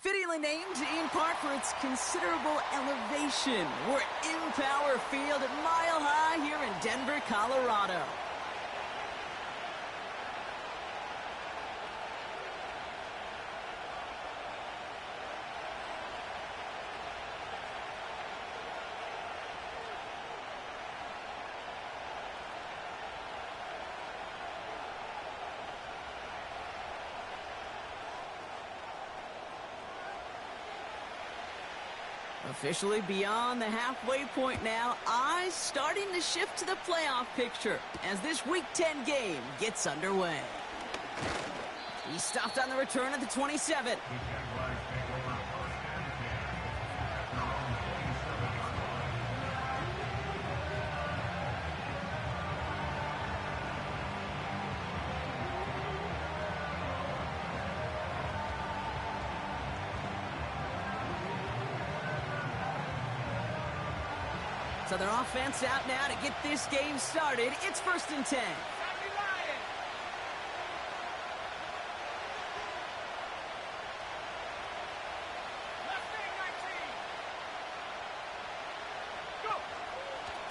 Fittingly named in part for its considerable elevation. We're at Empower Field at Mile High here in Denver, Colorado. Officially beyond the halfway point now, eyes starting to shift to the playoff picture as this Week 10 game gets underway. He stopped on the return at the 27. So their offense out now to get this game started. It's 1st and 10.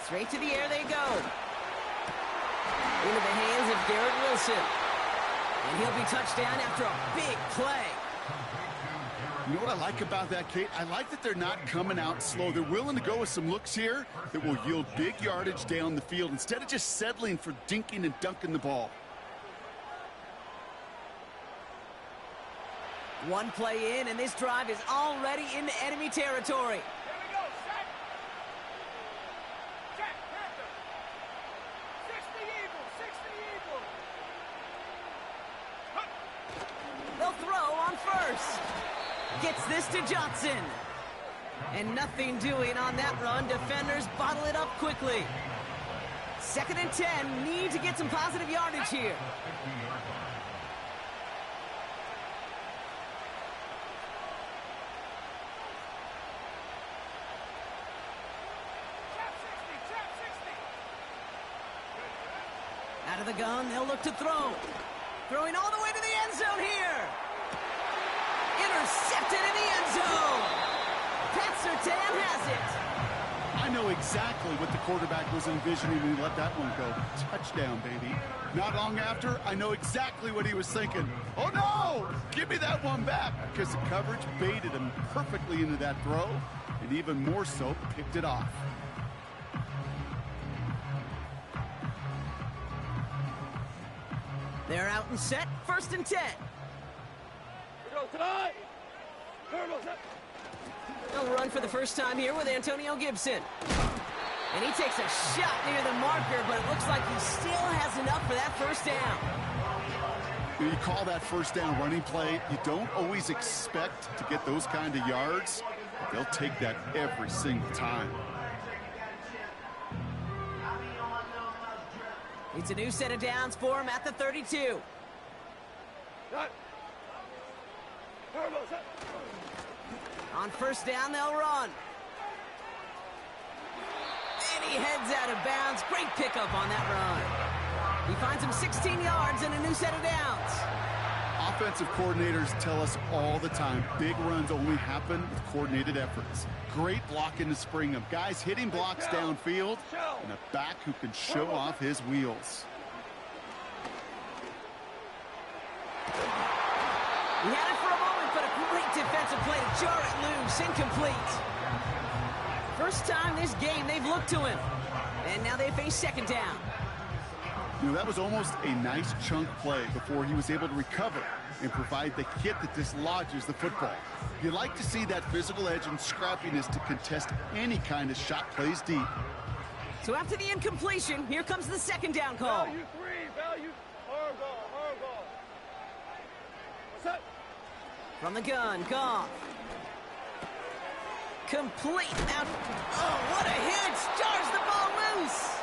Straight to the air they go. Into the hands of Garrett Wilson. And he'll be touchdown after a big play. You know what I like about that, Kate? I like that they're not coming out slow. They're willing to go with some looks here that will yield big yardage down the field instead of just settling for dinking and dunking the ball. One play in, and this drive is already into enemy territory. Here we go, set. Set, Panther. 60 Eagles, 60 Eagles. They'll throw on first. Gets this to Johnson. And nothing doing on that run. Defenders bottle it up quickly. 2nd and 10. Need to get some positive yardage here. Out of the gun, they'll look to throw. Throwing all the way to the end zone here. Intercepted in the end zone. Pat Surtain has it. I know exactly what the quarterback was envisioning when he let that one go. Touchdown, baby. Not long after, I know exactly what he was thinking. Oh, no! Give me that one back, because the coverage baited him perfectly into that throw, and even more so, picked it off. They're out and set. 1st and 10. Tonight. They'll run for the first time here with Antonio Gibson. And he takes a shot near the marker, but it looks like he still has enough for that first down. When you call that first down running play, you don't always expect to get those kind of yards. They'll take that every single time. It's a new set of downs for him at the 32. On first down, they'll run. And he heads out of bounds. Great pickup on that run. He finds him 16 yards and a new set of downs. Offensive coordinators tell us all the time, big runs only happen with coordinated efforts. Great blocking to spring them. Guys hitting blocks downfield, and a back who can show off his wheels. He had it for a moment, but a great defensive play to jar it loose. Incomplete. First time this game they've looked to him. And now they face 2nd down. You know, that was almost a nice chunk play before he was able to recover and provide the hit that dislodges the football. You like to see that physical edge and scrappiness to contest any kind of shot plays deep. So after the incompletion, here comes the 2nd down call. Value 3, value. Hard ball. What's that? From the gun, Goff. Complete. Now, oh, what a hit! Jars the ball loose!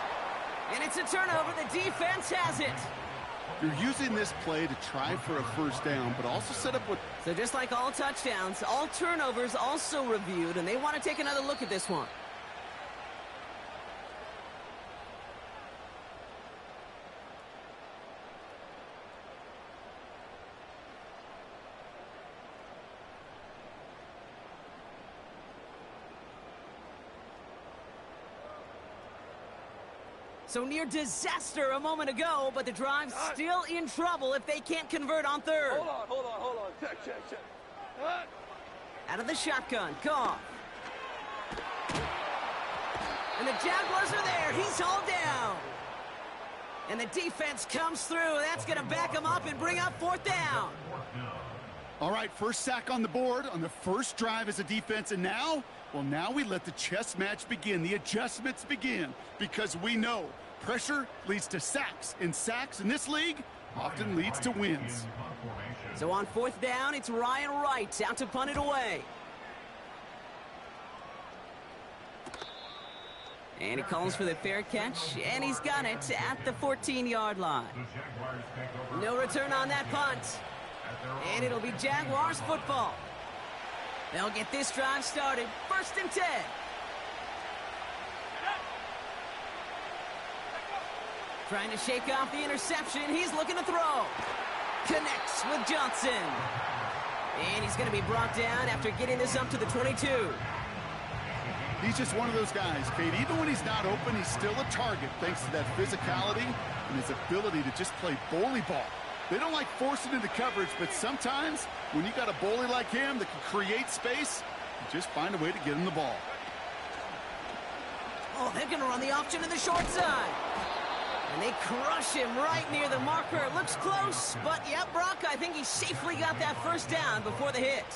And it's a turnover. The defense has it. You're using this play to try for a first down, but also set up what... So just like all touchdowns, all turnovers also reviewed, and they want to take another look at this one. So near disaster a moment ago, but the drive's still in trouble if they can't convert on third. Hold on. Check. Out of the shotgun, Goff. And the Jaguars are there. He's hauled down. And the defense comes through. That's going to back him up and bring up fourth down. All right, first sack on the board on the first drive as a defense, and now we let the chess match begin, the adjustments begin, because we know pressure leads to sacks, and sacks in this league often leads to wins. So on fourth down, it's Ryan Wright out to punt it away. And he calls for the fair catch, and he's got it at the 14-yard line. No return on that punt. And it'll be Jaguars football. They'll get this drive started. 1st and 10. Trying to shake off the interception. He's looking to throw. Connects with Johnson. And he's going to be brought down after getting this up to the 22. He's just one of those guys, Kate. Even when he's not open, he's still a target thanks to that physicality and his ability to just play bully ball. They don't like forcing into coverage, but sometimes when you got a bully like him that can create space, you just find a way to get him the ball. Oh, they're going to run the option to the short side. And they crush him right near the marker. It looks close, but yeah, Brock, I think he safely got that first down before the hit.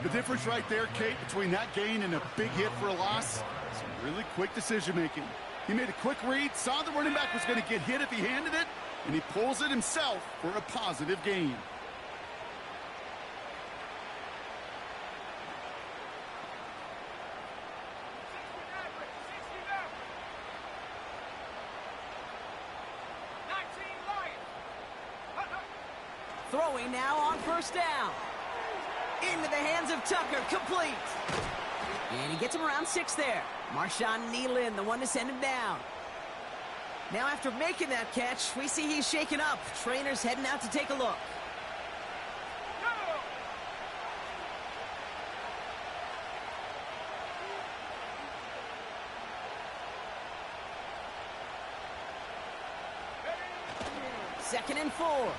The difference right there, Kate, between that gain and a big hit for a loss, some really quick decision-making. He made a quick read, saw the running back was going to get hit if he handed it, and he pulls it himself for a positive gain. Throwing now on first down. Into the hands of Tucker, complete. And he gets him around 6 there. Marshawn Nealon, the one to send him down. Now after making that catch, we see he's shaken up. Trainer's heading out to take a look. Second and 4.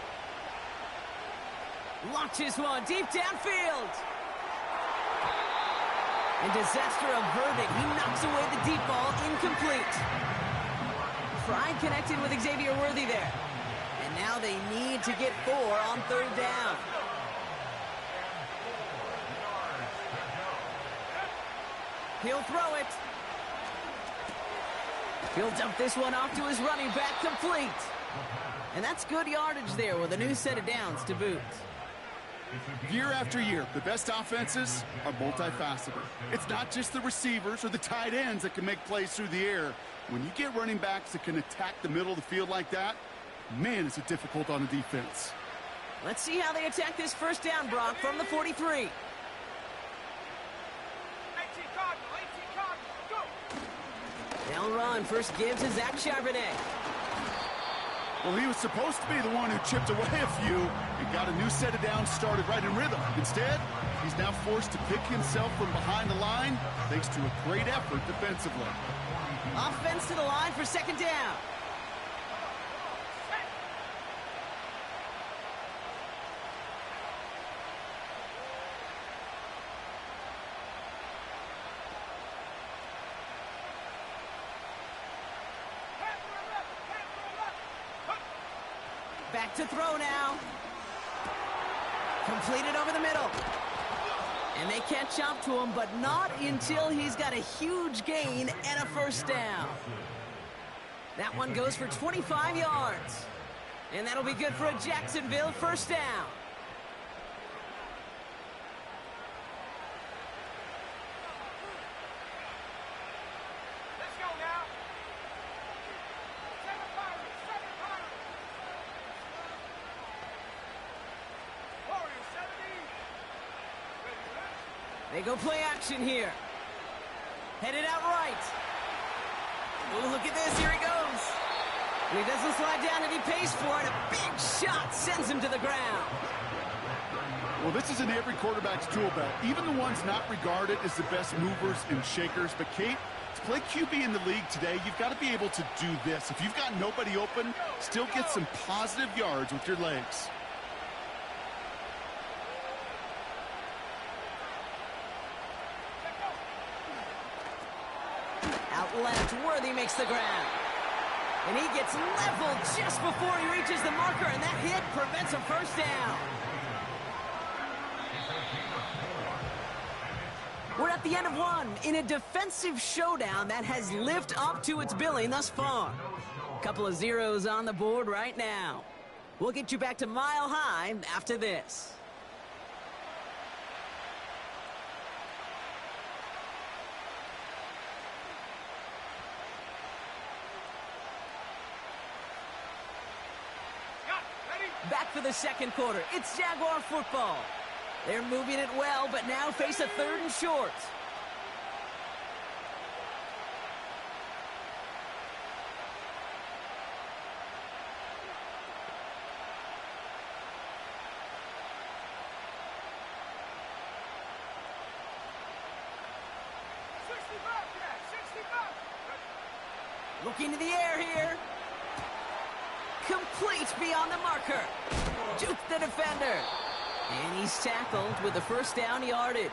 Launches one deep downfield. And disaster averted. He knocks away the deep ball, incomplete. Fry connected with Xavier Worthy there. And now they need to get 4 on 3rd down. He'll throw it. He'll dump this one off to his running back, complete. And that's good yardage there with a new set of downs to boot. Year after year, the best offenses are multifaceted. It's not just the receivers or the tight ends that can make plays through the air. When you get running backs that can attack the middle of the field like that, man, is it difficult on the defense. Let's see how they attack this first down, Brock, from the 43. They'll run. First give to Zach Charbonnet. Well, he was supposed to be the one who chipped away a few and got a new set of downs started right in rhythm. Instead, he's now forced to pick himself from behind the line thanks to a great effort defensively. Offense to the line for 2nd down. Back to throw now. Completed over the middle. And they catch up to him, but not until he's got a huge gain and a first down. That one goes for 25 yards. And that'll be good for a Jacksonville first down. They go play action here. Headed out right. Oh, look at this. Here he goes. And he doesn't slide down and he pays for it. A big shot sends him to the ground. Well, this is in every quarterback's tool belt, even the ones not regarded as the best movers and shakers. But, Kate, to play QB in the league today, you've got to be able to do this. If you've got nobody open, still get some positive yards with your legs. Out left, Worthy makes the grab. And he gets leveled just before he reaches the marker, and that hit prevents a first down. We're at the end of one in a defensive showdown that has lived up to its billing thus far. Couple of zeros on the board right now. We'll get you back to Mile High after this. Back for the second quarter. It's Jaguar football. They're moving it well, but now face a third and short. Looking to the air here. Complete beyond the marker. Juke the defender. And he's tackled with the first down yardage.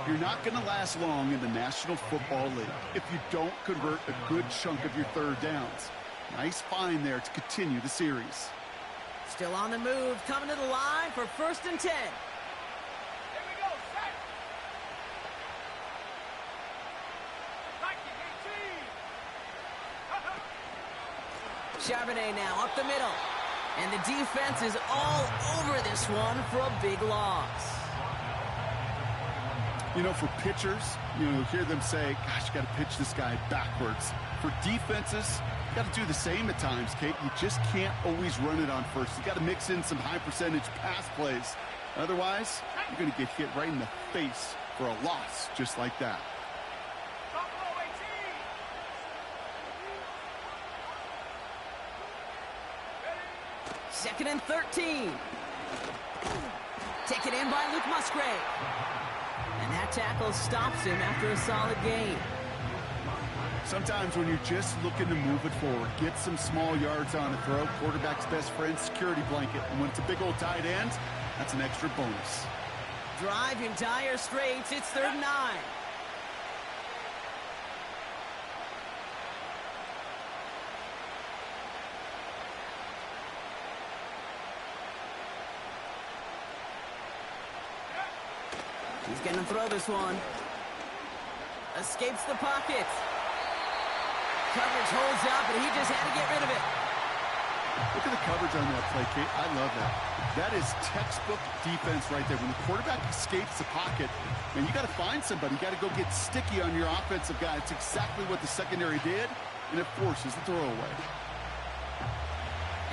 You're not going to last long in the National Football League if you don't convert a good chunk of your third downs. Nice find there to continue the series. Still on the move, coming to the line for 1st and 10. Here we go, set. Charbonnet now up the middle. And the defense is all over this one for a big loss. You know, for pitchers, you hear them say, gosh, you got to pitch this guy backwards. For defenses, you got to do the same at times, Kate. You just can't always run it on first. You got to mix in some high-percentage pass plays. Otherwise, you're going to get hit right in the face for a loss just like that. 2nd and 13. Taken in by Luke Musgrave. And that tackle stops him after a solid gain. Sometimes when you're just looking to move it forward, get some small yards on a throw, quarterback's best friend, security blanket. And when it's a big old tight end, that's an extra bonus. Drive in dire straits. It's 3rd and 9. He's going to throw this one. Escapes the pocket. Coverage holds up, and he just had to get rid of it. Look at the coverage on that play, Kate. I love that. That is textbook defense right there. When the quarterback escapes the pocket, man, you got to find somebody. You got to go get sticky on your offensive guy. It's exactly what the secondary did, and it forces the throwaway.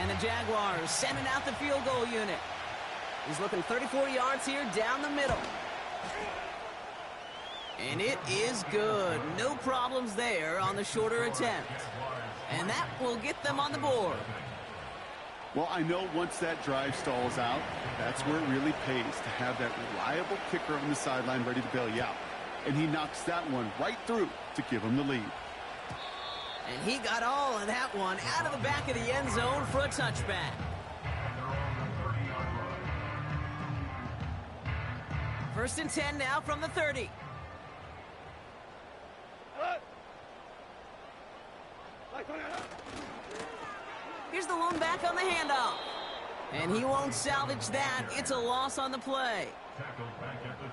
And the Jaguars sending out the field goal unit. He's looking 34 yards here down the middle. And it is good. No problems there on the shorter attempt. And that will get them on the board. Well, I know once that drive stalls out, that's where it really pays to have that reliable kicker on the sideline ready to bail you out. And he knocks that one right through to give him the lead. And he got all of that one out of the back of the end zone for a touchback. First and 10 now from the 30. Here's the lone back on the handoff. And he won't salvage that. It's a loss on the play.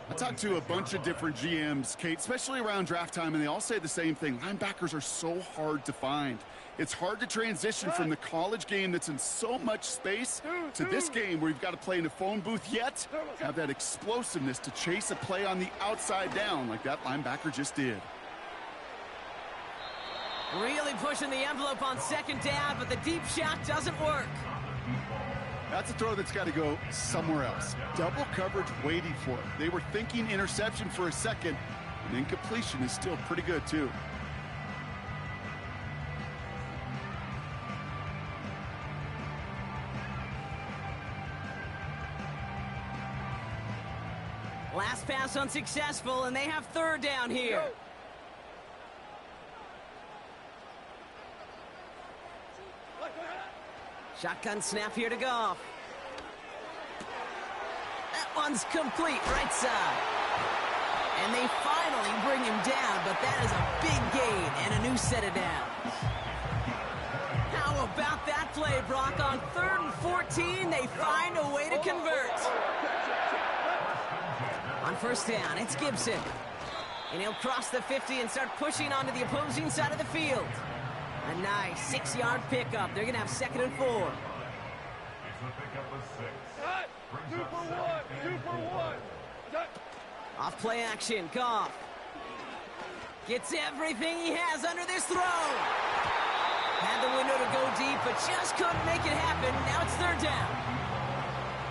I talked to a bunch of different GMs, Kate, especially around draft time, and they all say the same thing. Linebackers are so hard to find. It's hard to transition from the college game that's in so much space to this game where you've got to play in a phone booth, yet have that explosiveness to chase a play on the outside down like that linebacker just did. Really pushing the envelope on second down, but the deep shot doesn't work. That's a throw that's got to go somewhere else. Double coverage waiting for it. They were thinking interception for a second, and incompletion is still pretty good, too. Last pass unsuccessful, and they have third down here. Shotgun snap here to Goff. That one's complete, right side. And they finally bring him down, but that is a big gain and a new set of downs. How about that play, Brock? On 3rd and 14, they find a way to convert. On first down, it's Gibson. And he'll cross the 50 and start pushing onto the opposing side of the field. A nice 6-yard pickup. They're going to have 2nd and 4. Off play action, Goff. Gets everything he has under this throw. Had the window to go deep, but just couldn't make it happen. Now it's 3rd down.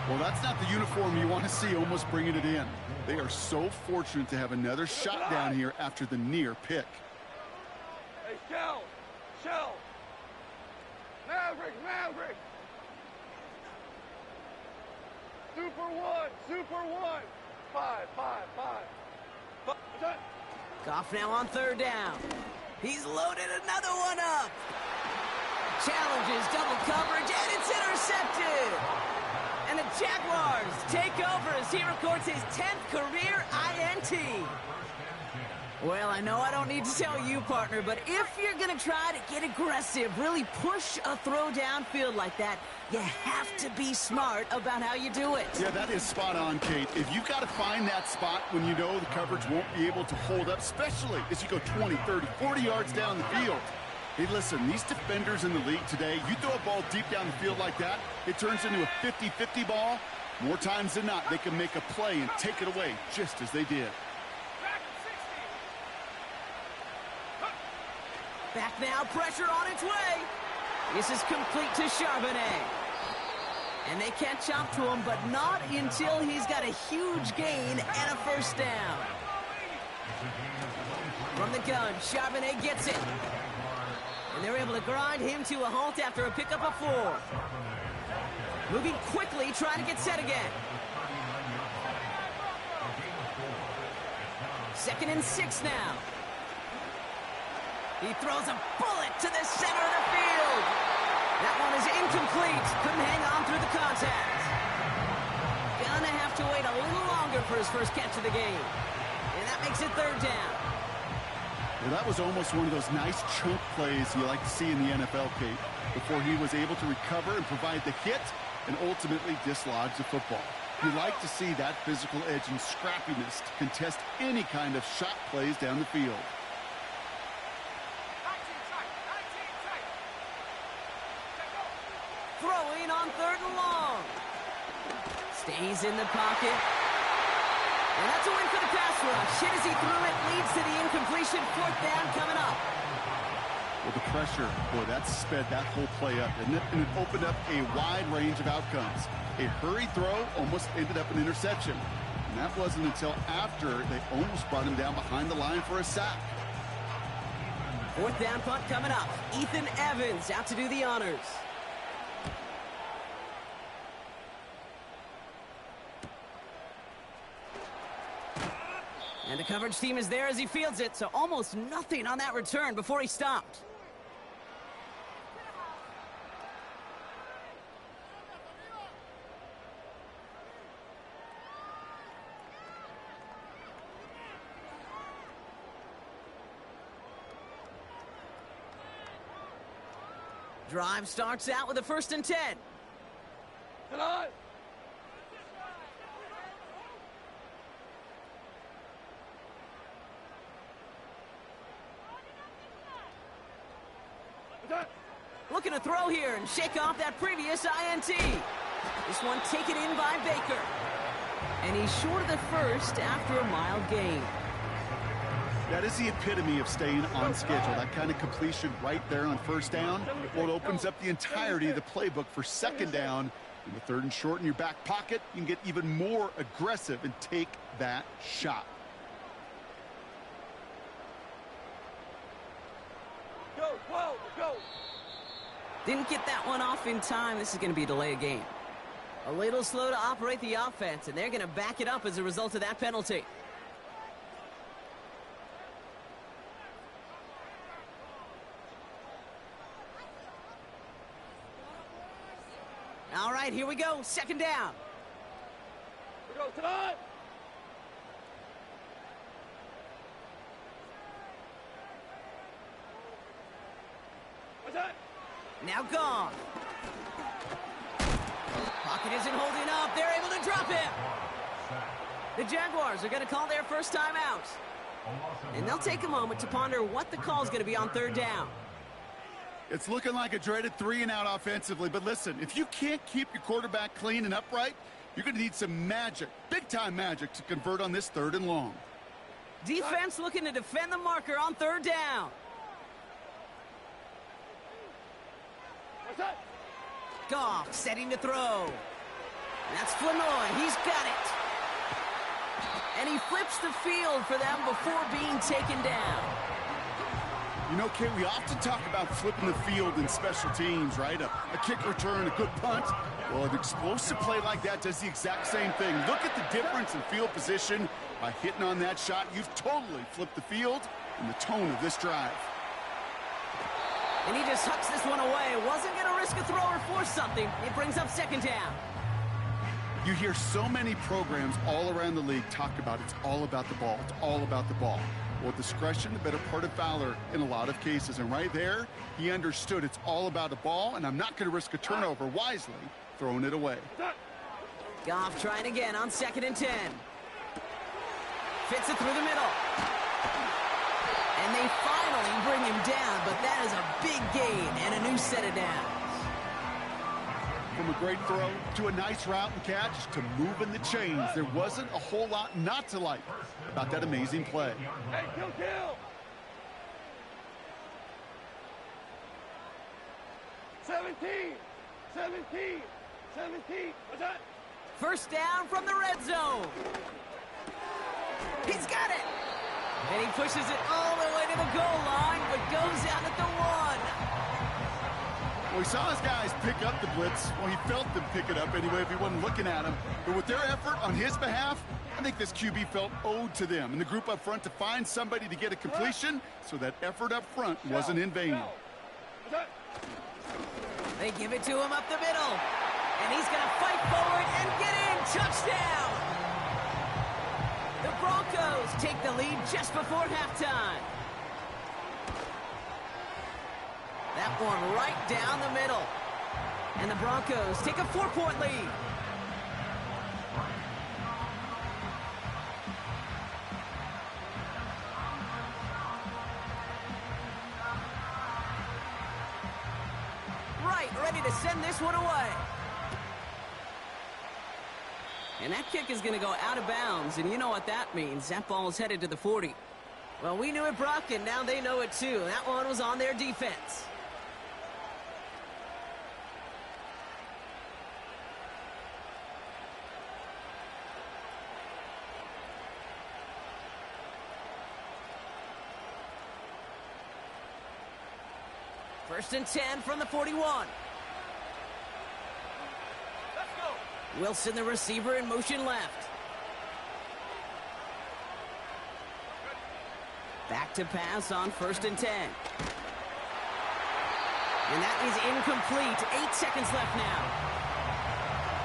Well, that's not the uniform you want to see almost bringing it in. They are so fortunate to have another shot down here after the near pick. Hey, Shell! Maverick! Super one! 5. Goff now on 3rd down. He's loaded another one up. Challenges double coverage, and it's intercepted. And the Jaguars take over as he records his 10th career INT. Well, I know I don't need to tell you, partner, but if you're going to try to get aggressive, really push a throw downfield like that, you have to be smart about how you do it. Yeah, that is spot on, Kate. If you've got to find that spot when you know the coverage won't be able to hold up, especially as you go 20, 30, 40 yards down the field. Hey, listen, these defenders in the league today, you throw a ball deep down the field like that, it turns into a 50-50 ball. More times than not, they can make a play and take it away, just as they did. Back now, pressure on its way. This is complete to Charbonnet. And they can't chop to him, but not until he's got a huge gain and a 1st down. From the gun, Charbonnet gets it. And they're able to grind him to a halt after a pickup of 4. Moving quickly, trying to get set again. 2nd and 6 now. He throws a bullet to the center of the field. That one is incomplete. Couldn't hang on through the contact. Gonna have to wait a little longer for his first catch of the game. And that makes it 3rd down. Well, that was almost one of those nice chunk plays you like to see in the NFL, Kate, before he was able to recover and provide the hit and ultimately dislodge the football. You like to see that physical edge and scrappiness to contest any kind of shot plays down the field. Throwing on 3rd and long. Stays in the pocket. And that's a win for the pass rush. Hit as he threw it, leads to the incompletion. 4th down coming up. Well, the pressure, boy, that sped that whole play up, didn't it? And it opened up a wide range of outcomes. A hurried throw almost ended up an interception. And that wasn't until after they almost brought him down behind the line for a sack. 4th down punt coming up. Ethan Evans out to do the honors. And the coverage team is there as he fields it, so almost nothing on that return before he stopped. Drive starts out with a 1st and 10. Come on! Looking to throw here and shake off that previous INT. This one taken in by Baker. And he's short of the 1st after a mild gain. That is the epitome of staying on schedule. That kind of completion right there on 1st down. Well, it opens up the entirety of the playbook for 2nd down. And with 3rd and short in your back pocket, you can get even more aggressive and take that shot. Go, 12, go! Didn't get that one off in time. This is going to be a delay of game. A little slow to operate the offense, and they're going to back it up as a result of that penalty. All right, here we go. Second down. We go tonight. What's that? Now gone. Pocket isn't holding up. They're able to drop him. The Jaguars are going to call their first time out. And they'll take a moment to ponder what the call is going to be on third down. It's looking like a dreaded 3-and-out offensively, but listen, if you can't keep your quarterback clean and upright, you're going to need some magic, big-time magic, to convert on this 3rd and long. Defense looking to defend the marker on third down. What's that? Goff setting to throw. That's Flanoy. He's got it. And he flips the field for them before being taken down. You know, Kate, we often talk about flipping the field in special teams, right? A kick return, a good punt. Well, an explosive play like that does the exact same thing. Look at the difference in field position. By hitting on that shot, you've totally flipped the field and the tone of this drive. And he just hucks this one away. Wasn't going to risk a throw or force something. It brings up second down. You hear so many programs all around the league talk about it's all about the ball. It's all about the ball. Well, discretion, the better part of valor in a lot of cases. And right there, he understood it's all about the ball, and I'm not going to risk a turnover, wisely throwing it away. Goff trying again on 2nd and 10. Fits it through the middle. And they finally bring him down, but that is a big gain and a new set of downs. From a great throw to a nice route and catch to moving the chains, there wasn't a whole lot not to like about that amazing play. Hey, kill! 17! What's that? First down from the red zone. He's got it. And he pushes it all the way to the goal line, but goes out at the 1. Well, he saw his guys pick up the blitz. Well, he felt them pick it up anyway if he wasn't looking at him. But with their effort on his behalf, I think this QB felt owed to them and the group up front to find somebody to get a completion, so that effort up front wasn't in vain. They give it to him up the middle. And he's going to fight forward and get in. Touchdown! The Broncos take the lead just before halftime. That one right down the middle. And the Broncos take a 4-point lead. Right, ready to send this one away. And that kick is going to go out of bounds, and you know what that means. That ball is headed to the 40. Well, we knew it, Brock, and now they know it too. That one was on their defense. First and 10 from the 41. Let's go. Wilson, the receiver, in motion left. Back to pass on 1st and 10. And that is incomplete. 8 seconds left now.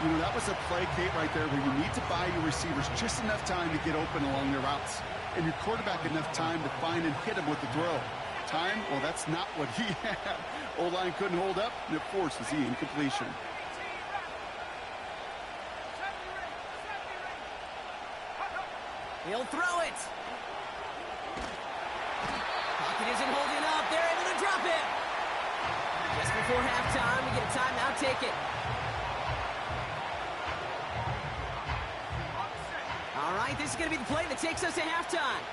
You know, that was a play, Kate, right there where you need to buy your receivers just enough time to get open along their routes. And your quarterback enough time to find and hit him with the throw. Time? Well, that's not what he had. O-line couldn't hold up, and it forces the incompletion. He'll throw it. Pocket isn't holding up. They're able to drop it. Just before halftime, we get a timeout. Take it. All right, this is going to be the play that takes us to halftime.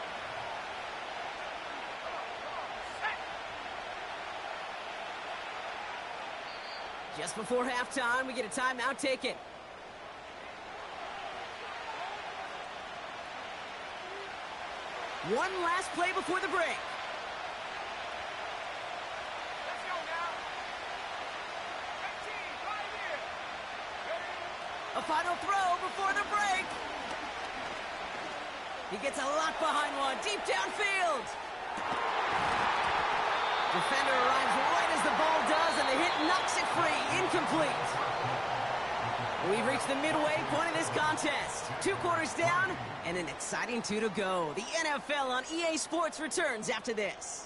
Just before halftime, we get a timeout. Take it. One last play before the break. Let's go now. 18, right here. final throw before the break. He gets a lot behind one, deep downfield. Defender arrives right as the ball does, and the hit knocks it free, incomplete. We've reached the midway point of this contest. 2 quarters down, and an exciting 2 to go. The NFL on EA Sports returns after this.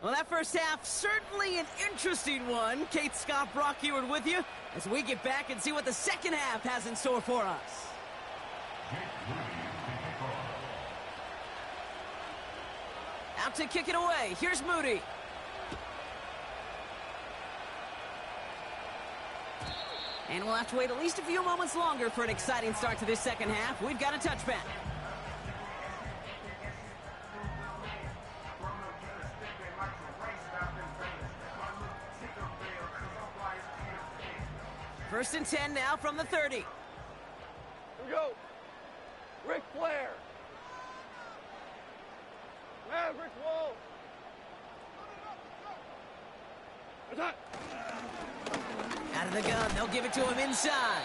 Well, that first half, certainly an interesting one. Kate, Scott, Brock Eward with you as we get back and see what the second half has in store for us. Out to kick it away. Here's Moody. And we'll have to wait at least a few moments longer for an exciting start to this second half. We've got a touchback. First and 10 now from the 30. Here we go. Ric Flair. Maverick Wall. Attack. Out of the gun, they'll give it to him inside.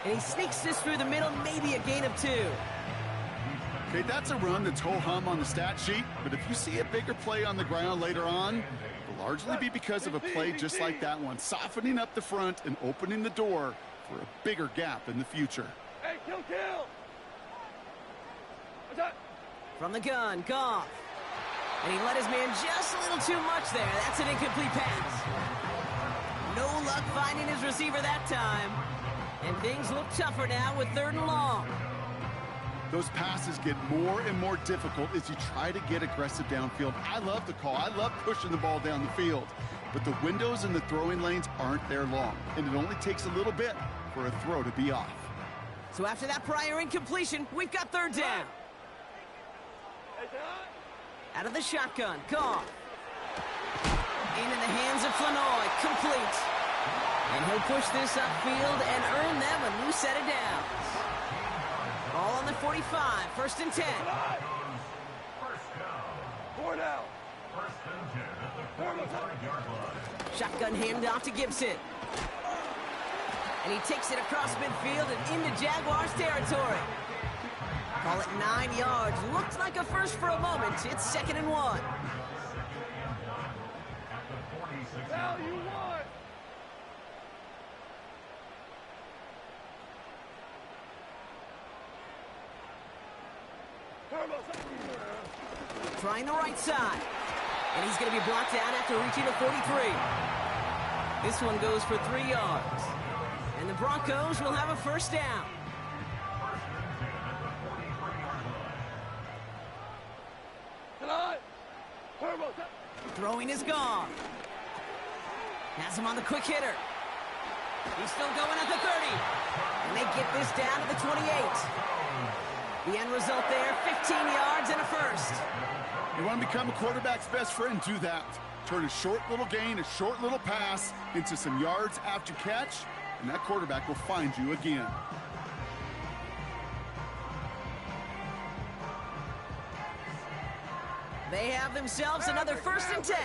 And he sneaks this through the middle, maybe a gain of 2. Okay, that's a run that's ho-hum on the stat sheet, but if you see a bigger play on the ground later on, it'll largely be because of a play just like that one, softening up the front and opening the door for a bigger gap in the future. Hey, kill. Attack. From the gun, Goff. And he let his man just a little too much there. That's an incomplete pass. No luck finding his receiver that time. And things look tougher now with 3rd and long. Those passes get more and more difficult as you try to get aggressive downfield. I love the call. I love pushing the ball down the field. But the windows in the throwing lanes aren't there long. And it only takes a little bit for a throw to be off. So after that prior incompletion, we've got 3rd down. Out of the shotgun, Goff. In the hands of Flanoy, complete. And he'll push this upfield and earn them a new set of downs. Ball on the 45, 1st and 10. 4 down. Shotgun handoff to Gibson. And he takes it across midfield and into Jaguars territory. Call it 9 yards. Looked like a first for a moment. It's 2nd and 1. Now you want. Trying the right side. And he's going to be blocked out after reaching the 43. This one goes for 3 yards. And the Broncos will have a 1st down. Throwing is gone. Has him on the quick hitter. He's still going at the 30. And they get this down to the 28. The end result there, 15 yards and a 1st. You want to become a quarterback's best friend? Do that. Turn a short little gain, a short little pass into some yards after catch, and that quarterback will find you again. They have themselves another 1st and 10.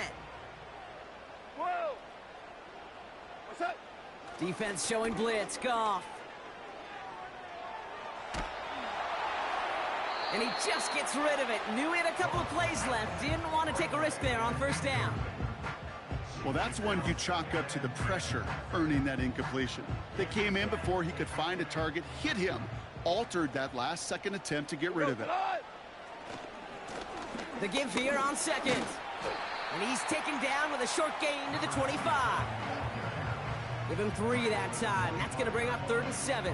Whoa. What's that? Defense showing blitz. Goff. And he just gets rid of it. Knew he had a couple of plays left. Didn't want to take a risk there on 1st down. Well, that's one you chalk up to the pressure earning that incompletion. They came in before he could find a target, hit him, altered that last-second attempt to get rid of it. The give here on 2nd. And he's taken down with a short gain to the 25. Give him 3 that time. That's going to bring up 3rd and 7.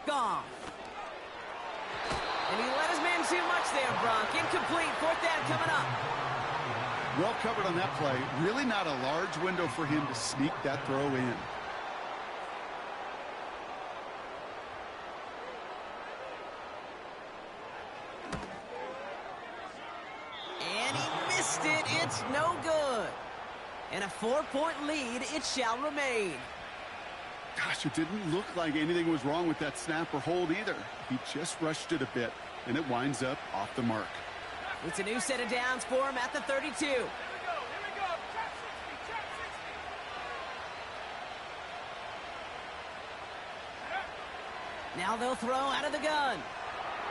Goff. And he let his man too much there, Brock. Incomplete. 4th down coming up. Well covered on that play. Really not a large window for him to sneak that throw in. missed it. It's no good. And a 4-point lead, it shall remain. Gosh, it didn't look like anything was wrong with that snap or hold either. He just rushed it a bit, and it winds up off the mark. It's a new set of downs for him at the 32. Here we go. Trap 60, trap 60. Now they'll throw out of the gun.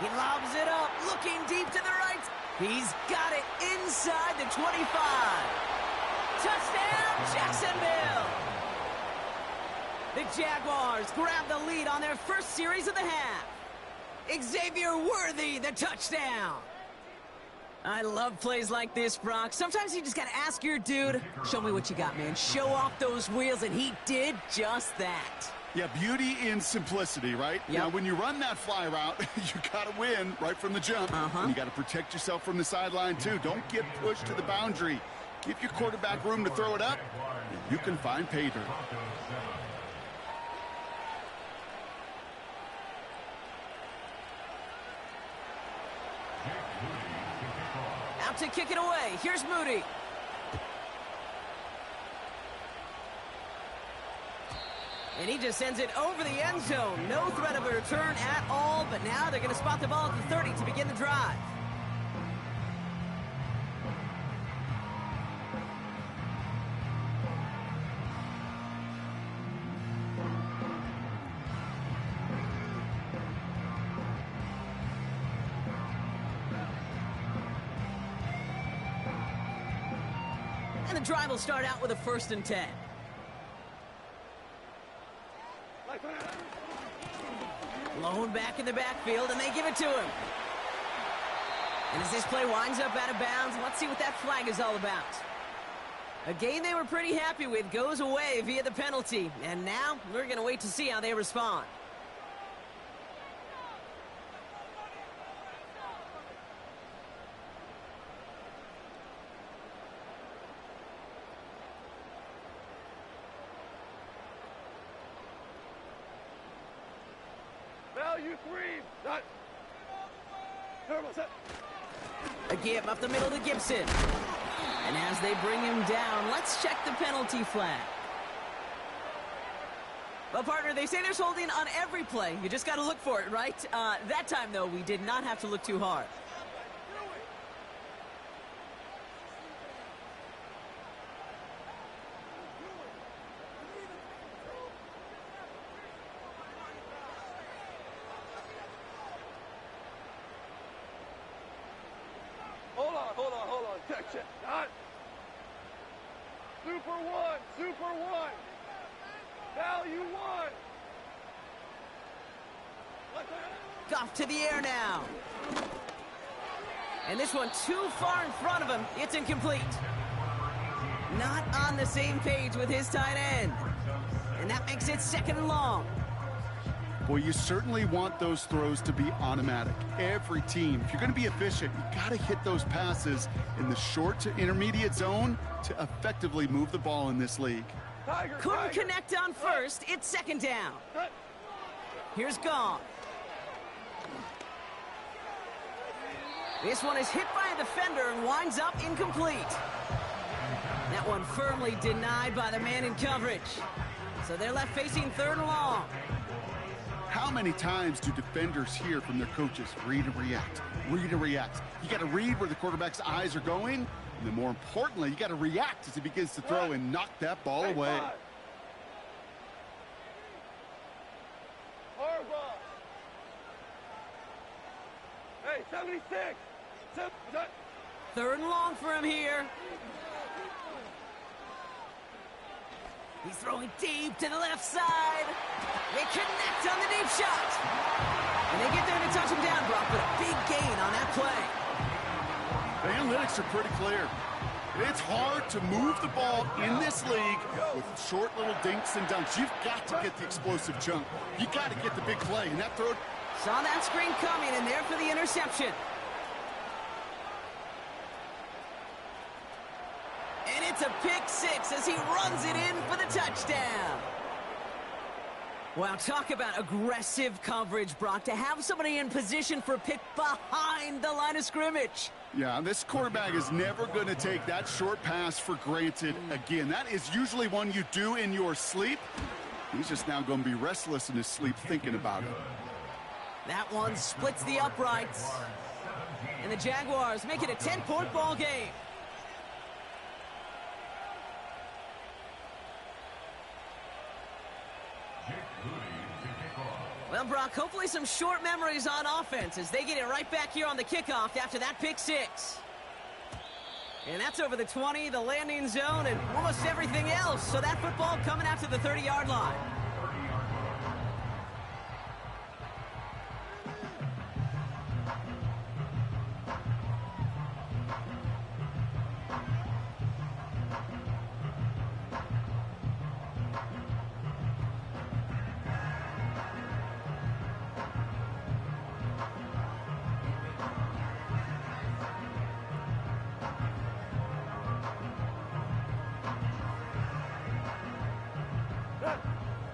He lobs it up, looking deep to the right. He's got it inside the 25. Touchdown, Jacksonville! The Jaguars grab the lead on their first series of the half. Xavier Worthy, the touchdown. I love plays like this, Brock. Sometimes you just got to ask your dude, show me what you got, man. Show off those wheels, and he did just that. Yeah, beauty in simplicity, right? Yep. Now, when you run that fly route, you got to win right from the jump. And you got to protect yourself from the sideline, too. Don't get pushed to the boundary. Give your quarterback room to throw it up, and you can find pay dirt. Out to kick it away. Here's Moody. And he just sends it over the end zone. No threat of a return at all, but now they're going to spot the ball at the 30 to begin the drive. And the drive will start out with a 1st and 10. Lone back in the backfield, and they give it to him. And as this play winds up out of bounds, let's see what that flag is all about. A game they were pretty happy with goes away via the penalty. And now we're going to wait to see how they respond. Value 3. Not. Turbo set. A give up the middle to Gibson. And as they bring him down, let's check the penalty flag. Well, partner, they say there's holding on every play. You just got to look for it, right? That time, though, we did not have to look too hard. Hold on. Check. Not. Super 1. Value 1. Goff to the air now. And this one too far in front of him. It's incomplete. Not on the same page with his tight end. And that makes it 2nd and long. Well, you certainly want those throws to be automatic. Every team, if you're going to be efficient, you got to hit those passes in the short to intermediate zone to effectively move the ball in this league. Couldn't connect on first. It's 2nd down. Here's Goff. This one is hit by a defender and winds up incomplete. That one firmly denied by the man in coverage. So they're left facing 3rd and long. How many times do defenders hear from their coaches, read and react, read and react? You got to read where the quarterback's eyes are going, and then more importantly, you got to react as he begins to throw and knock that ball away. Hey, 76. 3rd and long for him here. He's throwing deep to the left side. They connect on the deep shot. And they get there to touch him down, Brock, but a big gain on that play. The analytics are pretty clear. It's hard to move the ball in this league with short little dinks and dunks. You've got to get the explosive chunk. You got to get the big play. And that throw... Saw that screen coming, and there for the interception. And it's a pick 6 as he runs it in for the touchdown. Wow, talk about aggressive coverage, Brock. To have somebody in position for a pick behind the line of scrimmage. Yeah, this quarterback is never going to take that short pass for granted again. That is usually one you do in your sleep. He's just now going to be restless in his sleep thinking about it. That one splits the uprights. And the Jaguars make it a 10-point ball game. Well, Brock, hopefully some short memories on offense as they get it right back here on the kickoff after that pick six. And that's over the 20, the landing zone, and almost everything else. So that football coming out to the 30-yard line.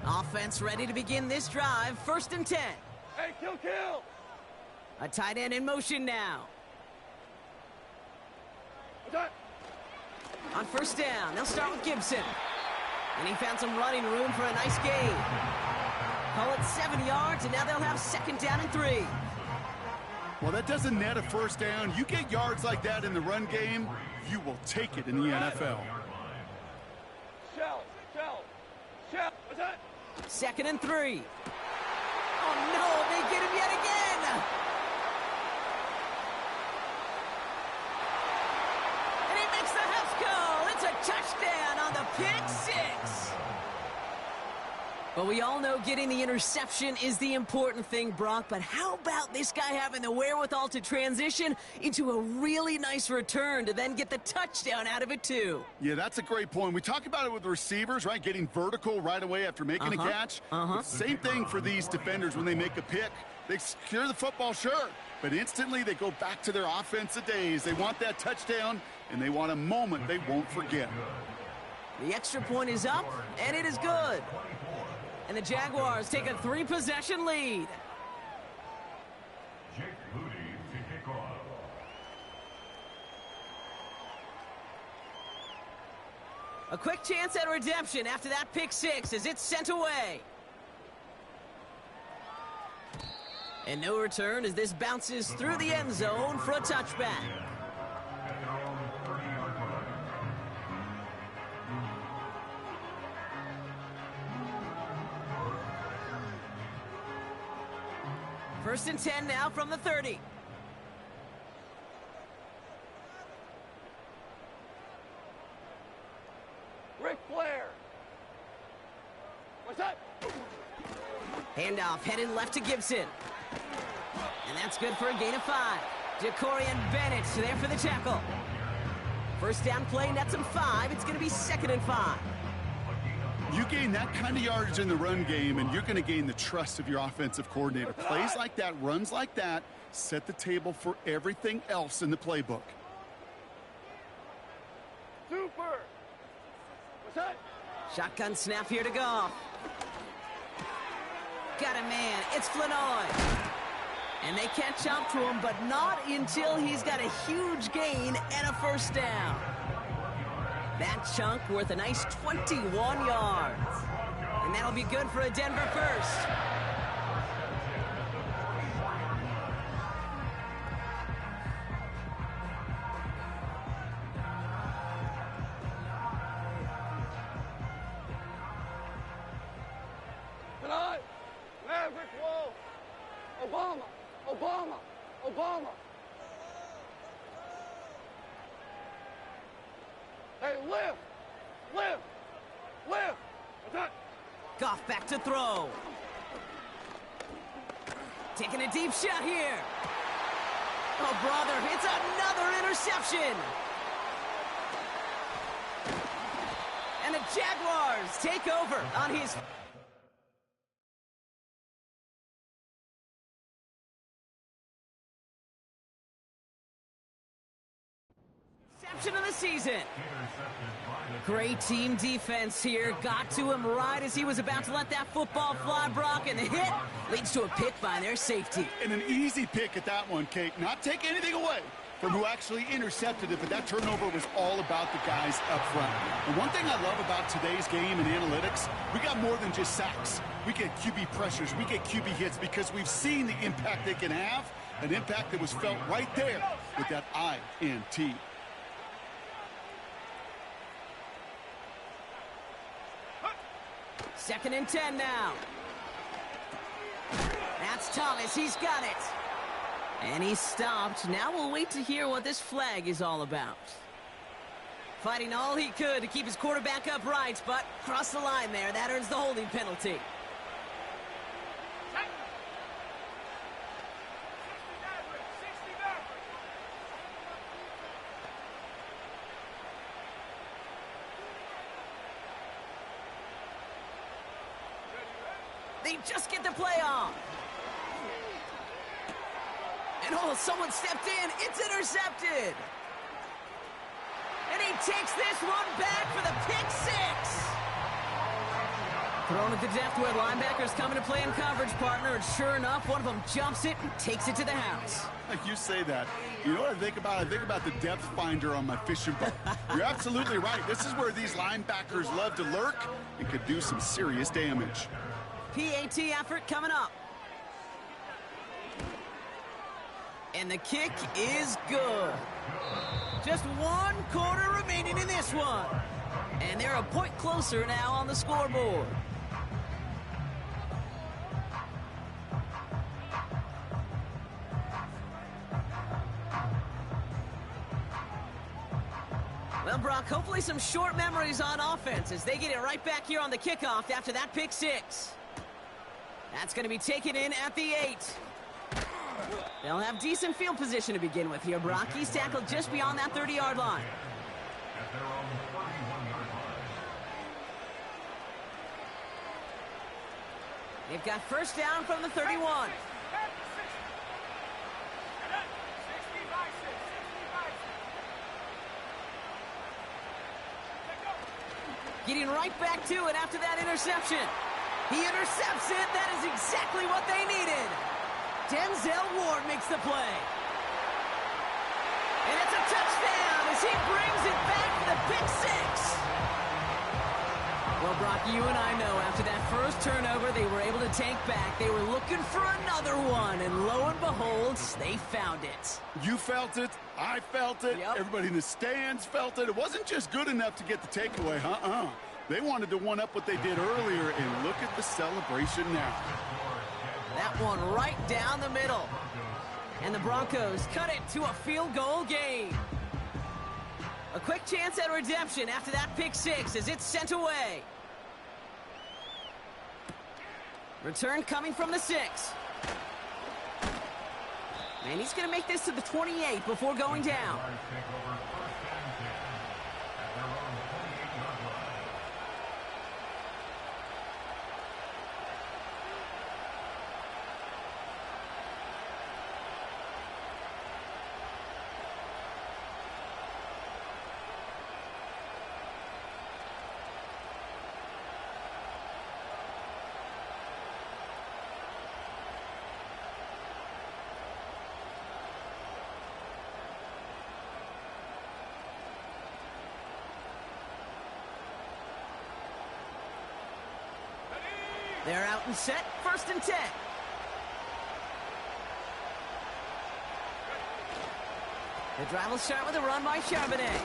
Offense ready to begin this drive. 1st and 10. Hey, kill! A tight end in motion now. Attack! On 1st down, they'll start with Gibson. And he found some running room for a nice gain. Call it 7 yards, and now they'll have 2nd down and 3. Well, that doesn't net a 1st down. You get yards like that in the run game, you will take it in the NFL. Shell! Attack! 2nd and 3. Oh, no, they get him yet again. And he makes the house call. It's a touchdown on the pick six. But we all know getting the interception is the important thing, Brock. But how about this guy having the wherewithal to transition into a really nice return to then get the touchdown out of it, too? Yeah, that's a great point. We talk about it with receivers, right? Getting vertical right away after making a catch. Same thing for these defenders when they make a pick. They secure the football, sure, but instantly they go back to their offensive days. They want that touchdown, and they want a moment they won't forget. The extra point is up, and it is good. And the Jaguars take a 3-possession lead. A quick chance at redemption after that pick six as it's sent away. And no return as this bounces through the end zone for a touchback. First and 10 now from the 30. Ric Flair! What's that? Handoff headed left to Gibson. And that's good for a gain of 5. Jacorian Bennett there for the tackle. First down play, nets him 5. It's going to be 2nd and 5. You gain that kind of yardage in the run game, and you're going to gain the trust of your offensive coordinator. Plays like that, runs like that, set the table for everything else in the playbook. Super! What's that? Shotgun snap here to Goff. Got a man. It's Flanoy. And they catch up to him, but not until he's got a huge gain and a 1st down. That chunk worth a nice 21 yards. And that'll be good for a Denver 1st. Tonight, Maverick Wall. Obama. Hey, lift! Attack! Goff back to throw. Taking a deep shot here. Oh, brother, it's another interception. And the Jaguars take over on his... interception of the season. Great team defense here. Got to him right as he was about to let that football fly, Brock, and the hit leads to a pick by their safety. And an easy pick at that one, Kate. Not take anything away. from who actually intercepted it, but that turnover was all about the guys up front. And one thing I love about today's game and analytics, we got more than just sacks. We get QB pressures, we get QB hits because we've seen the impact they can have, an impact that was felt right there with that INT. Second and 10 now. That's Thomas. He's got it. And he's stopped. Now we'll wait to hear what this flag is all about. Fighting all he could to keep his quarterback upright, but crossed the line there. That earns the holding penalty. They just get the play off. And oh, someone stepped in. It's intercepted. And he takes this one back for the pick six. Thrown at the depth where linebackers coming to play in coverage, partner. And sure enough, one of them jumps it and takes it to the house. You say that. You know what I think about? I think about the depth finder on my fishing boat. You're absolutely right. This is where these linebackers love to lurk and could do some serious damage. PAT effort coming up. And the kick is good. Just 1 quarter remaining in this one. And they're a point closer now on the scoreboard. Well, Brock, hopefully some short memories on offense as they get it right back here on the kickoff after that pick six. That's going to be taken in at the 8. They'll have decent field position to begin with here, Brock. He's tackled just beyond that 30-yard line. They've got first down from the 31. Getting right back to it after that interception. He intercepts it. That is exactly what they needed. Denzel Ward makes the play. And it's a touchdown as he brings it back for the pick six. Well, Brock, you and I know after that first turnover, they were able to take back. They were looking for another one, and lo and behold, they found it. You felt it. I felt it. Yep. Everybody in the stands felt it. It wasn't just good enough to get the takeaway. They wanted to one-up what they did earlier, and look at the celebration now. That one right down the middle. And the Broncos cut it to a field goal game. A quick chance at redemption after that pick six as it's sent away. Return coming from the 6. And he's going to make this to the 28 before going down. They're out and set, first and 10. The drive will start with a run by Charbonnet.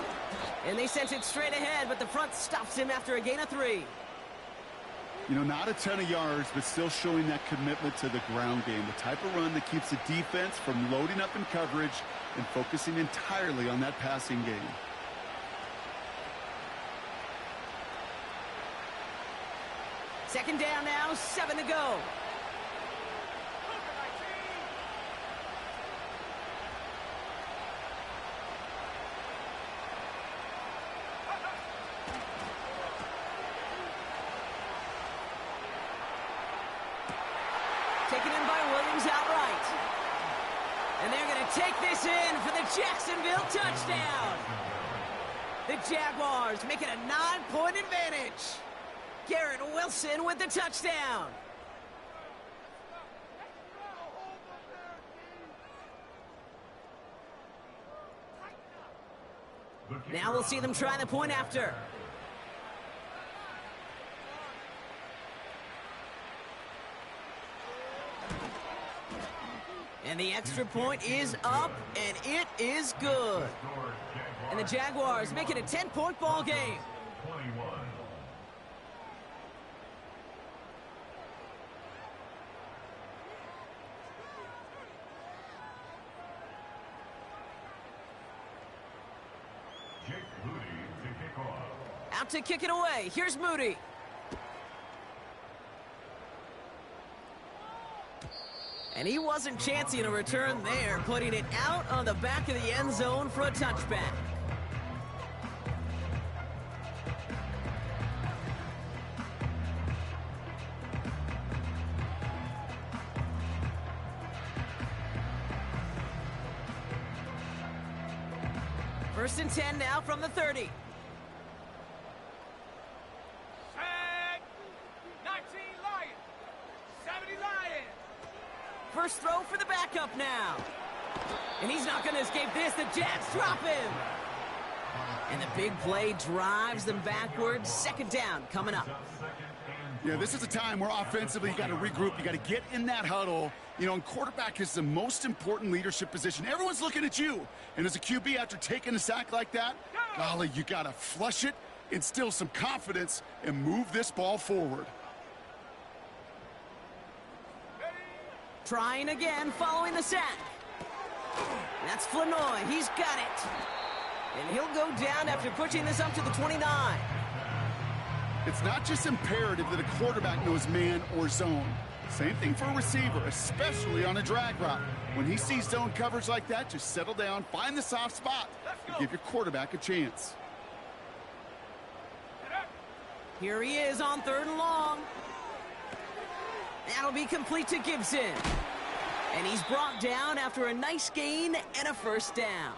And they sent it straight ahead, but the front stops him after a gain of 3. You know, not a ton of yards, but still showing that commitment to the ground game. The type of run that keeps the defense from loading up in coverage and focusing entirely on that passing game. Second down now, 7 to go. Taken in by Williams outright. And they're going to take this in for the Jacksonville touchdown. The Jaguars make it a 9-point advantage. Garrett Wilson with the touchdown. Now we'll see them try the point after. And the extra point is up, and it is good. And the Jaguars make it a 10-point ball game. Out to kick it away. Here's Moody. And he wasn't chancing a return there, putting it out on the back of the end zone for a touchback. First and 10 now from the 30. First throw for the backup now. And he's not going to escape this. The Jets drop him. And the big play drives them backwards. Second down coming up. Yeah, this is a time where offensively you got to regroup. You got to get in that huddle. You know, and quarterback is the most important leadership position. Everyone's looking at you. And as a QB, after taking a sack like that, golly, you got to flush it, instill some confidence, and move this ball forward. Trying again following the sack. That's Flanoy. He's got it. And he'll go down after pushing this up to the 29. It's not just imperative that a quarterback knows man or zone. Same thing for a receiver, especially on a drag route. When he sees zone coverage like that, just settle down, find the soft spot, and give your quarterback a chance. Here he is on 3rd and long. That'll be complete to Gibson. And he's brought down after a nice gain and a first down.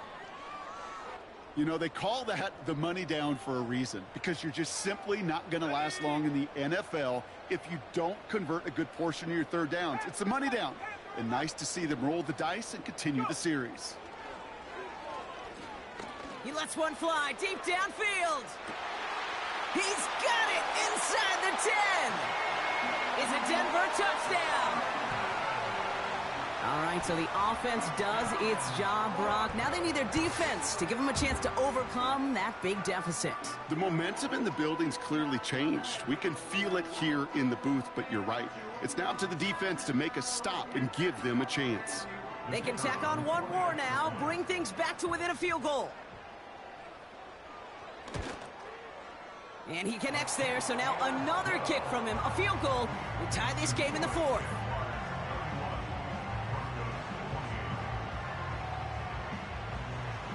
You know, they call that the money down for a reason, because you're just simply not going to last long in the NFL if you don't convert a good portion of your third downs. It's the money down. And nice to see them roll the dice and continue the series. He lets one fly deep downfield. He's got it inside the 10. It's a Denver touchdown. All right, so the offense does its job, Brock. Now they need their defense to give them a chance to overcome that big deficit. The momentum in the building's clearly changed. We can feel it here in the booth, but you're right. It's now up to the defense to make a stop and give them a chance. They can tack on one more now, bring things back to within a field goal. And he connects there, so now another kick from him, a field goal, will tie this game in the 4th.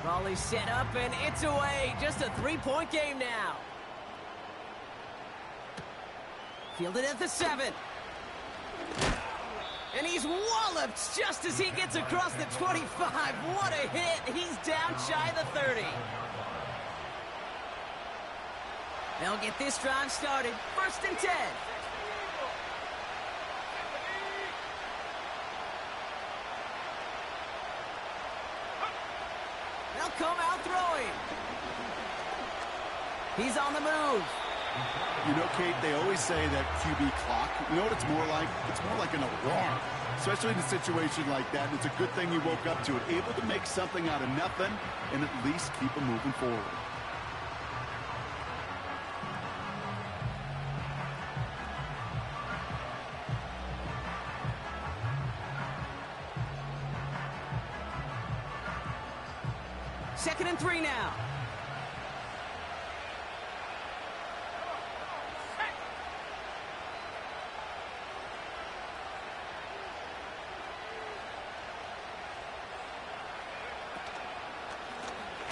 Volley set up, and it's away. Just a 3-point game now. Fielded at the 7. And he's walloped just as he gets across the 25. What a hit. He's down shy of the 30. They'll get this drive started. 1st and 10. They'll come out throwing. He's on the move. You know, Kate, they always say that QB clock. You know what it's more like? It's more like an alarm, especially in a situation like that. It's a good thing you woke up to it, able to make something out of nothing and at least keep them moving forward. Second and 3 now.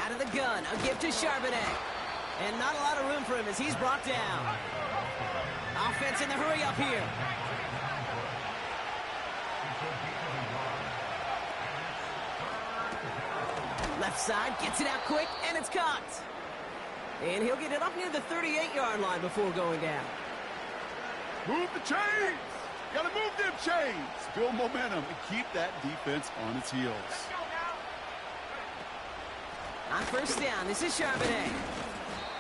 Out of the gun, a give to Charbonnet. And not a lot of room for him as he's brought down. Offense in the hurry up here. Left side, gets it out quick, and it's caught. And he'll get it up near the 38-yard line before going down. Move the chains! Gotta move them chains! Build momentum and keep that defense on its heels. On first down, this is Charbonnet.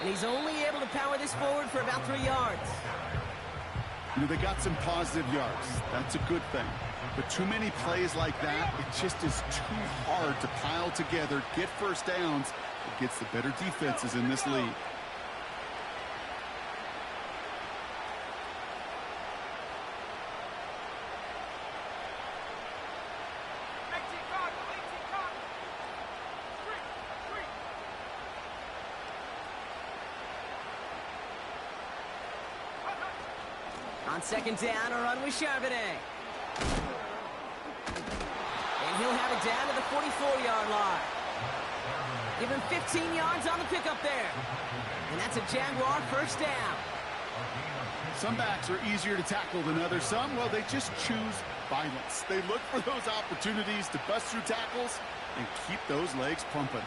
And he's only able to power this forward for about 3 yards. You know, they got some positive yards. That's a good thing. But too many plays like that, it just is too hard to pile together, get first downs against the better defenses in this league. On second down, a run with Charbonnet. And he'll have it down to the 44-yard line. Give him 15 yards on the pickup there. And that's a Jaguar first down. Some backs are easier to tackle than others. Some, well, they just choose violence. They look for those opportunities to bust through tackles and keep those legs pumping.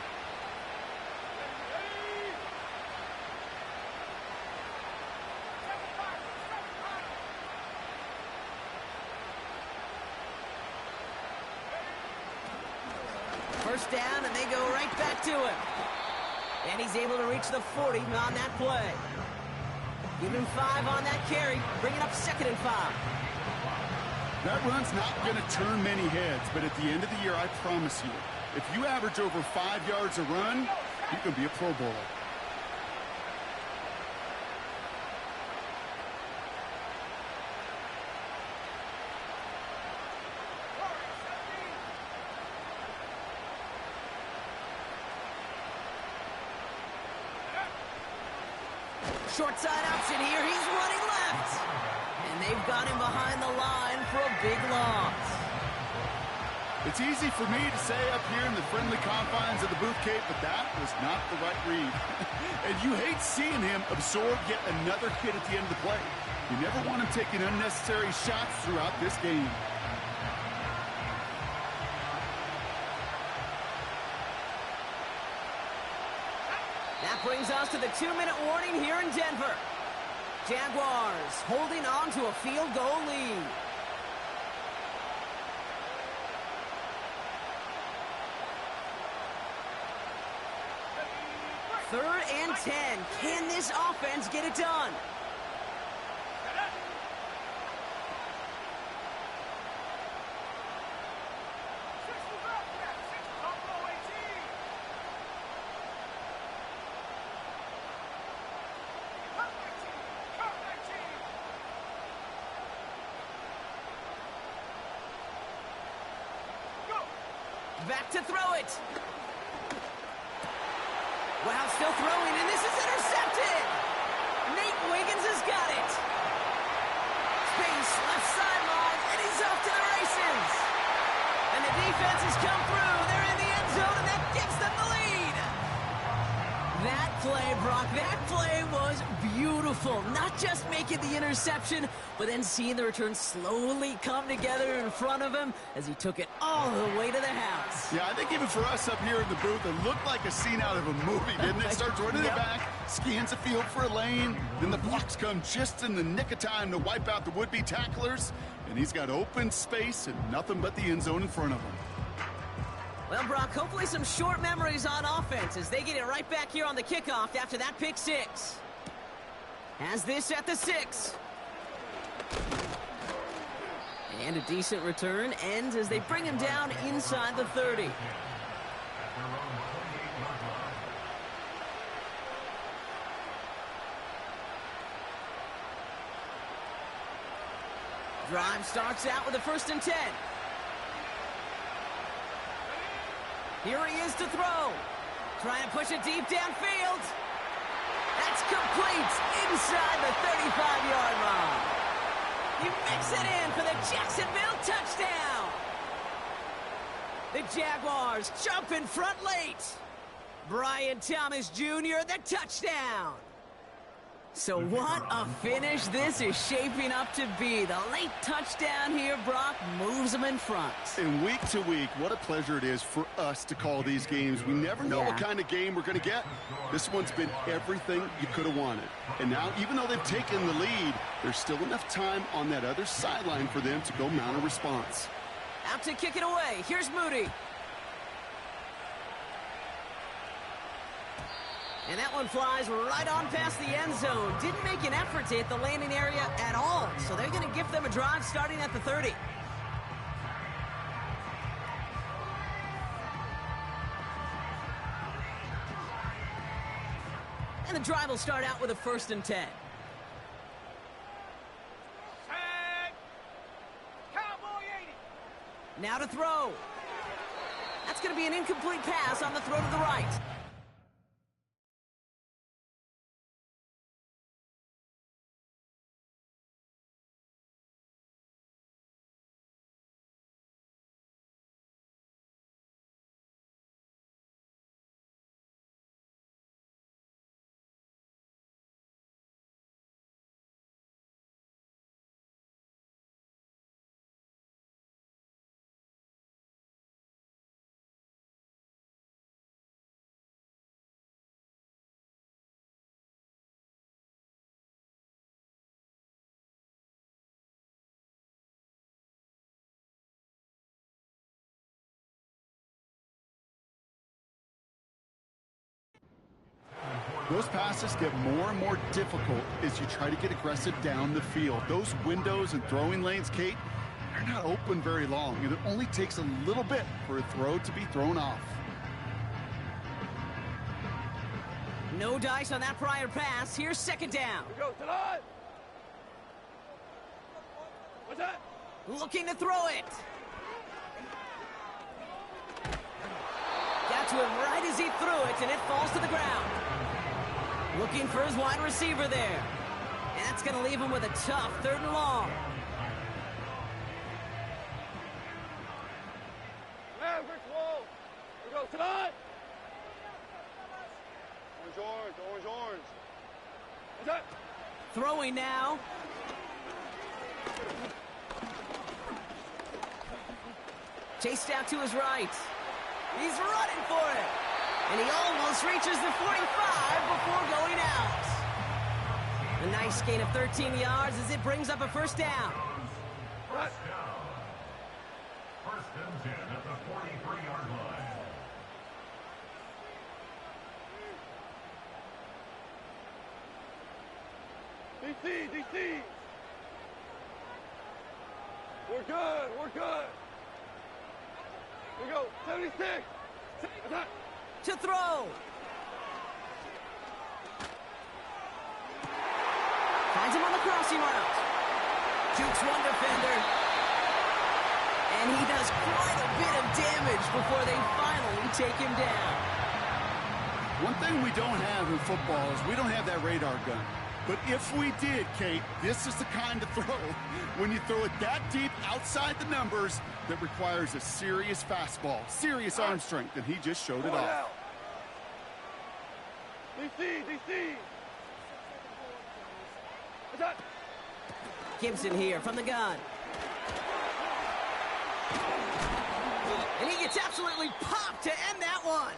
First down, and they go right back to him. And he's able to reach the 40 on that play. Give him 5 on that carry, bring it up 2nd and 5. That run's not going to turn many heads, but at the end of the year, I promise you, if you average over 5 yards a run, you can be a Pro Bowler. Short side option here. He's running left. And they've got him behind the line for a big loss. It's easy for me to say up here in the friendly confines of the booth, Kate, but that was not the right read. And you hate seeing him absorb yet another hit at the end of the play. You never want him taking unnecessary shots throughout this game. That brings us to the 2-minute warning here in Denver. Jaguars holding on to a field goal lead. Third and 10. Can this offense get it done? Back to throw it. Wow, still throwing, and this is intercepted. Nate Wiggins has got it. Space left sideline, and he's off to the races. And the defense has come through. They're in the end zone, and that gives them the lead. That play, Brock, that play was beautiful. Not just making the interception, but then seeing the return slowly come together in front of him as he took it all the way to the house. Yeah, I think even for us up here in the booth, it looked like a scene out of a movie, didn't it? Starts running it back, scans the field for a lane, then the blocks come just in the nick of time to wipe out the would-be tacklers, and he's got open space and nothing but the end zone in front of him. Well, Brock, hopefully some short memories on offense as they get it right back here on the kickoff after that pick 6. Has this at the 6. And a decent return ends as they bring him down inside the 30. Drive starts out with a 1st and 10. Here he is to throw. Trying to push it deep downfield. That's complete inside the 35-yard line. He makes it in for the Jacksonville touchdown. The Jaguars jump in front late. Brian Thomas Jr., the touchdown. So what a finish this is shaping up to be. The late touchdown here, Brock, moves them in front. And week to week, what a pleasure it is for us to call these games. We never know what kind of game we're going to get. This one's been everything you could have wanted. And now, even though they've taken the lead, there's still enough time on that other sideline for them to go mount a response. Out to kick it away. Here's Moody. And that one flies right on past the end zone. Didn't make an effort to hit the landing area at all. So they're going to give them a drive starting at the 30. And the drive will start out with a 1st and 10. Cowboy 80. Now to throw. That's going to be an incomplete pass on the throw to the right. Those passes get more and more difficult as you try to get aggressive down the field. Those windows and throwing lanes, Kate, they're not open very long, and it only takes a little bit for a throw to be thrown off. No dice on that prior pass. Here's 2nd down. We go to the line. What's that? Looking to throw it. Got to him right as he threw it, and it falls to the ground. Looking for his wide receiver there. And that's going to leave him with a tough 3rd and long. Mavericks wall. We go to the line. Orange. What's that? Throwing now. Chased out to his right. He's running for it. And he almost reaches the 45 before going out. A nice gain of 13 yards as it brings up a 1st down. What? First and 10 at the 43-yard line. DC. We're good. We go, 76. What's that? To throw. Finds him on the crossing route. Jukes one defender. And he does quite a bit of damage before they finally take him down. One thing we don't have in football is we don't have that radar gun. But if we did, Kate, this is the kind of throw, when you throw it that deep outside the numbers, that requires a serious fastball, serious arm strength, and he just showed it off. DC. What's that? Gibson here from the gun. And he gets absolutely popped to end that one.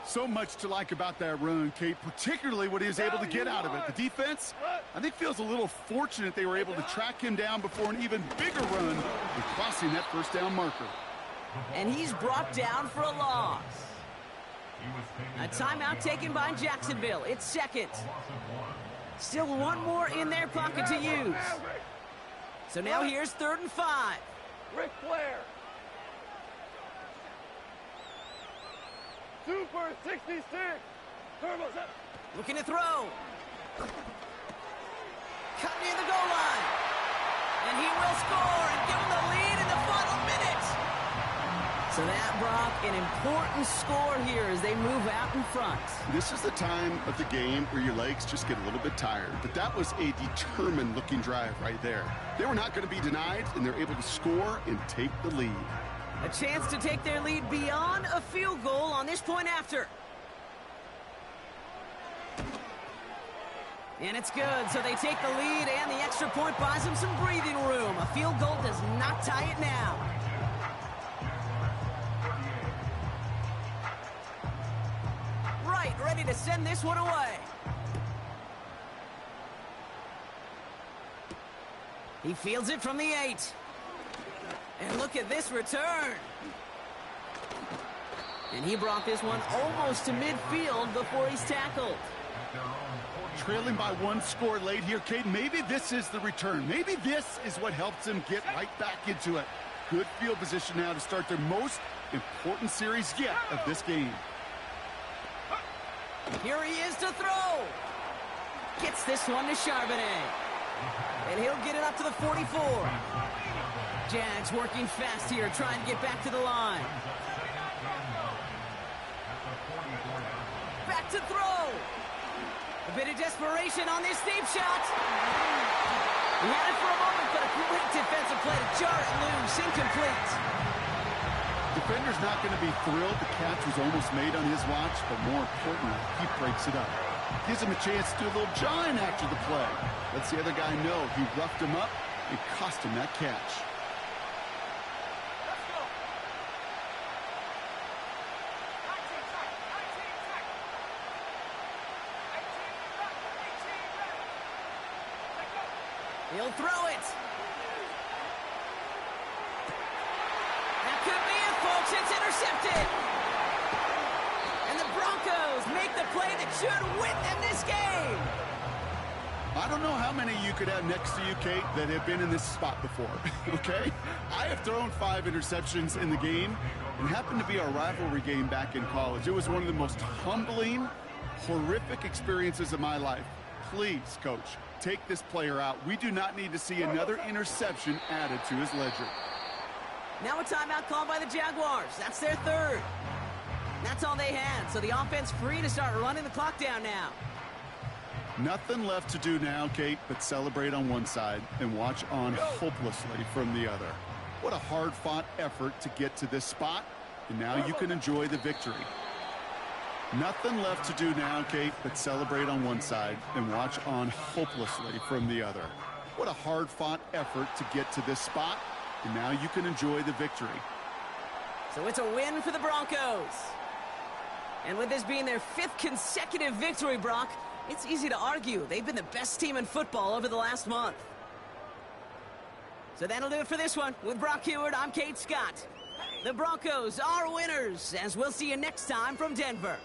So much to like about that run, Kate, particularly what he was able to get out of it. The defense, I think, feels a little fortunate they were able to track him down before an even bigger run and crossing that 1st down marker. And he's brought down for a loss. A timeout taken by Jacksonville. It's 2nd. Still one more in their pocket to use. So now here's 3rd and 5. Ric Flair. Super 66. Turbo's up. Looking to throw. Cut near the goal line. And he will score and give him the lead in the final minute. So that, Brock, an important score here as they move out in front. This is the time of the game where your legs just get a little bit tired. But that was a determined-looking drive right there. They were not going to be denied, and they're able to score and take the lead. A chance to take their lead beyond a field goal on this point after. And it's good, so they take the lead, and the extra point buys them some breathing room. A field goal does not tie it now. Right, ready to send this one away. He fields it from the 8. And look at this return. And he brought this one almost to midfield before he's tackled. Trailing by one score late here, Kate. Maybe this is the return. Maybe this is what helps them get right back into it. Good field position now to start their most important series yet of this game. Here he is to throw. Gets this one to Charbonnet. And he'll get it up to the 44. Jags working fast here, trying to get back to the line. Back to throw. A bit of desperation on this deep shot. He had it for a moment, but a great defensive play to jar it loose. Incomplete. Defender's not going to be thrilled. The catch was almost made on his watch, but more importantly, he breaks it up. Gives him a chance to do a little jawing after the play. Lets the other guy know he roughed him up and cost him that catch. He'll throw it. That could be it, folks. It's intercepted. And the Broncos make the play that should win them this game. I don't know how many you could have next to you, Kate, that have been in this spot before, okay? I have thrown 5 interceptions in the game, and it happened to be our rivalry game back in college. It was one of the most humbling, horrific experiences of my life. Please, Coach, take this player out. We do not need to see another interception added to his ledger. Now a timeout called by the Jaguars. That's their third. That's all they had, so the offense free to start running the clock down now. Nothing left to do now, Kate, but celebrate on one side and watch on hopelessly from the other. What a hard-fought effort to get to this spot, and now you can enjoy the victory. Nothing left to do now, Kate, but celebrate on one side and watch on hopelessly from the other. What a hard-fought effort to get to this spot, and now you can enjoy the victory. So it's a win for the Broncos. And with this being their 5th consecutive victory, Brock, it's easy to argue they've been the best team in football over the last month. So that'll do it for this one. With Brock Heward, I'm Kate Scott. The Broncos are winners, as we'll see you next time from Denver.